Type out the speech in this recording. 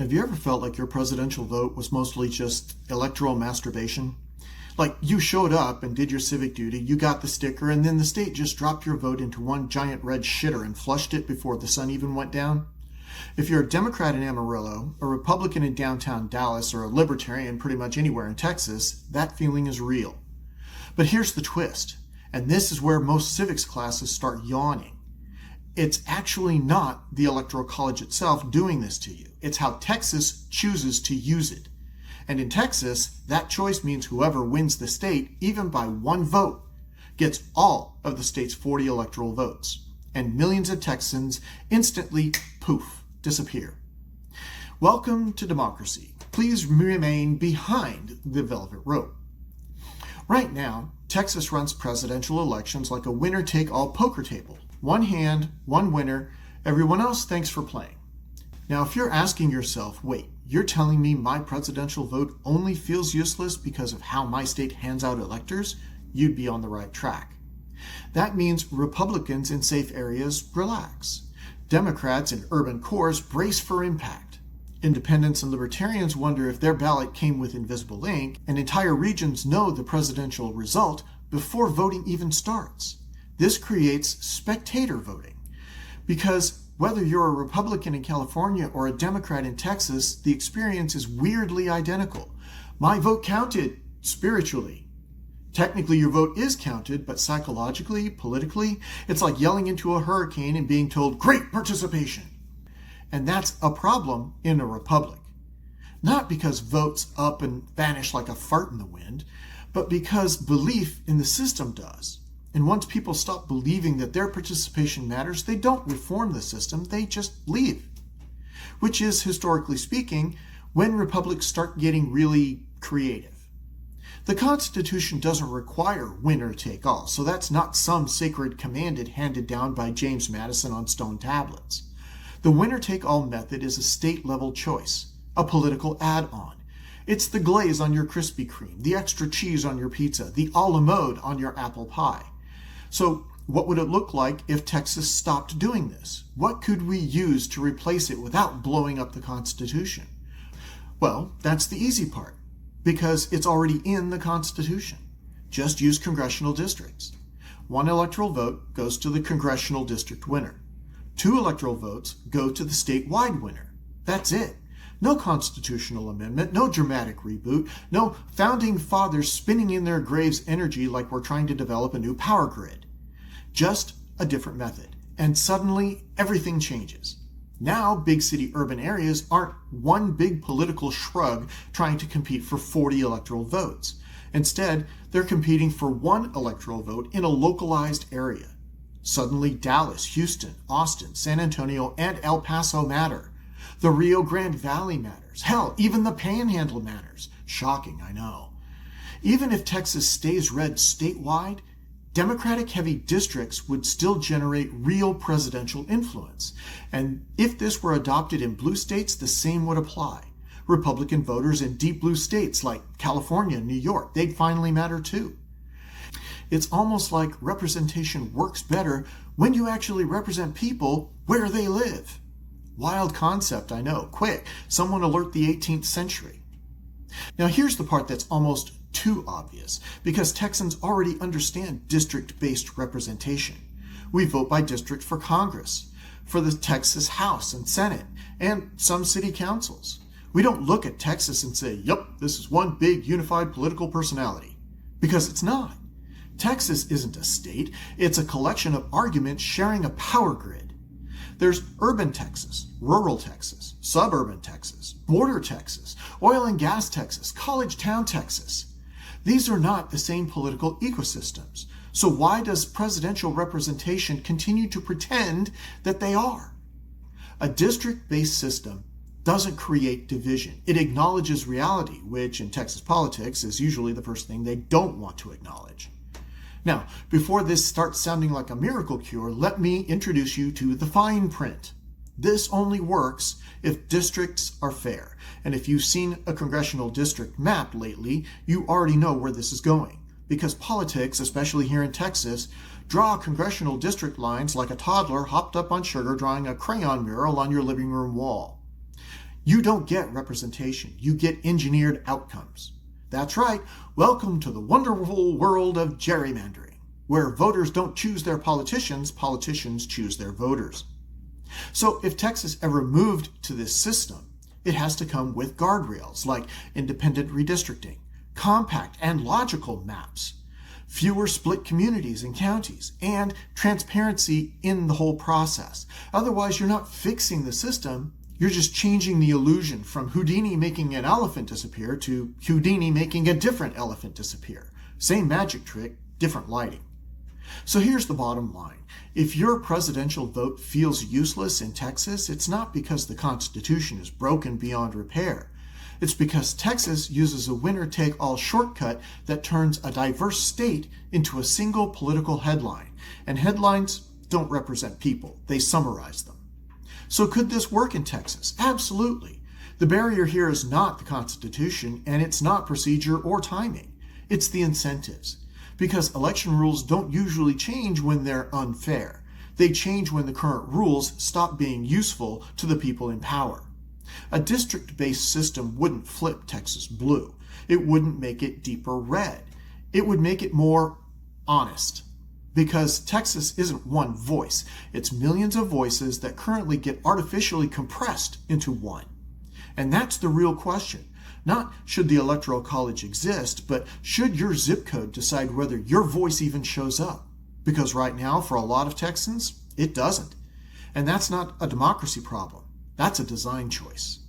Have you ever felt like your presidential vote was mostly just electoral masturbation? Like you showed up and did your civic duty, you got the sticker, and then the state just dropped your vote into one giant red shitter and flushed it before the sun even went down? If you're a Democrat in Amarillo, a Republican in downtown Dallas, or a Libertarian pretty much anywhere in Texas, that feeling is real. But here's the twist, and this is where most civics classes start yawning. It's actually not the Electoral College itself doing this to you. It's how Texas chooses to use it. And in Texas, that choice means whoever wins the state, even by one vote, gets all of the state's 40 electoral votes. And millions of Texans instantly, poof, disappear. Welcome to democracy. Please remain behind the velvet rope. Right now, Texas runs presidential elections like a winner-take-all poker table. One hand, one winner, everyone else thanks for playing. Now, if you're asking yourself, wait, you're telling me my presidential vote only feels useless because of how my state hands out electors? You'd be on the right track. That means Republicans in safe areas relax. Democrats in urban cores brace for impact. Independents and libertarians wonder if their ballot came with invisible ink, and entire regions know the presidential result before voting even starts. This creates spectator voting, because whether you're a Republican in California or a Democrat in Texas, the experience is weirdly identical. My vote counted spiritually. Technically, your vote is counted, but psychologically, politically, it's like yelling into a hurricane and being told, great participation. And that's a problem in a republic. Not because votes up and vanish like a fart in the wind, but because belief in the system does. And once people stop believing that their participation matters, they don't reform the system, they just leave. Which is, historically speaking, when republics start getting really creative. The Constitution doesn't require winner take all, so that's not some sacred command handed down by James Madison on stone tablets. The winner take all method is a state-level choice, a political add-on. It's the glaze on your Krispy Kreme, the extra cheese on your pizza, the a la mode on your apple pie. So what would it look like if Texas stopped doing this? What could we use to replace it without blowing up the Constitution? Well, that's the easy part, because it's already in the Constitution. Just use congressional districts. One electoral vote goes to the congressional district winner. 2 electoral votes go to the statewide winner. That's it. No constitutional amendment, no dramatic reboot, no founding fathers spinning in their graves energy like we're trying to develop a new power grid. Just a different method. And suddenly, everything changes. Now, big city urban areas aren't one big political shrug trying to compete for 40 electoral votes. Instead, they're competing for 1 electoral vote in a localized area. Suddenly, Dallas, Houston, Austin, San Antonio, and El Paso matter. The Rio Grande Valley matters. Hell, even the Panhandle matters. Shocking, I know. Even if Texas stays red statewide, Democratic-heavy districts would still generate real presidential influence. And if this were adopted in blue states, the same would apply. Republican voters in deep blue states like California and New York, they'd finally matter too. It's almost like representation works better when you actually represent people where they live. Wild concept, I know. Quick, someone alert the 18th century. Now here's the part that's almost too obvious, because Texans already understand district-based representation. We vote by district for Congress, for the Texas House and Senate, and some city councils. We don't look at Texas and say, yep, this is one big unified political personality, because it's not. Texas isn't a state, it's a collection of arguments sharing a power grid. There's urban Texas, rural Texas, suburban Texas, border Texas, oil and gas Texas, college town Texas. These are not the same political ecosystems. So why does presidential representation continue to pretend that they are? A district-based system doesn't create division. It acknowledges reality, which in Texas politics is usually the first thing they don't want to acknowledge. Now, before this starts sounding like a miracle cure, let me introduce you to the fine print. This only works if districts are fair. And if you've seen a congressional district map lately, you already know where this is going. Because politics, especially here in Texas, draw congressional district lines like a toddler hopped up on sugar drawing a crayon mural on your living room wall. You don't get representation. You get engineered outcomes. That's right. Welcome to the wonderful world of gerrymandering, where voters don't choose their politicians, politicians choose their voters. So if Texas ever moved to this system, it has to come with guardrails like independent redistricting, compact and logical maps, fewer split communities and counties, and transparency in the whole process. Otherwise, you're not fixing the system. You're just changing the illusion from Houdini making an elephant disappear to Houdini making a different elephant disappear. Same magic trick, different lighting. So here's the bottom line. If your presidential vote feels useless in Texas, it's not because the Constitution is broken beyond repair. It's because Texas uses a winner-take-all shortcut that turns a diverse state into a single political headline. And headlines don't represent people. They summarize them. So could this work in Texas? Absolutely. The barrier here is not the Constitution, and it's not procedure or timing. It's the incentives. Because election rules don't usually change when they're unfair. They change when the current rules stop being useful to the people in power. A district-based system wouldn't flip Texas blue. It wouldn't make it deeper red. It would make it more honest. Because Texas isn't one voice. It's millions of voices that currently get artificially compressed into one. And that's the real question. Not should the Electoral College exist, but should your zip code decide whether your voice even shows up? Because right now, for a lot of Texans, it doesn't. And that's not a democracy problem. That's a design choice.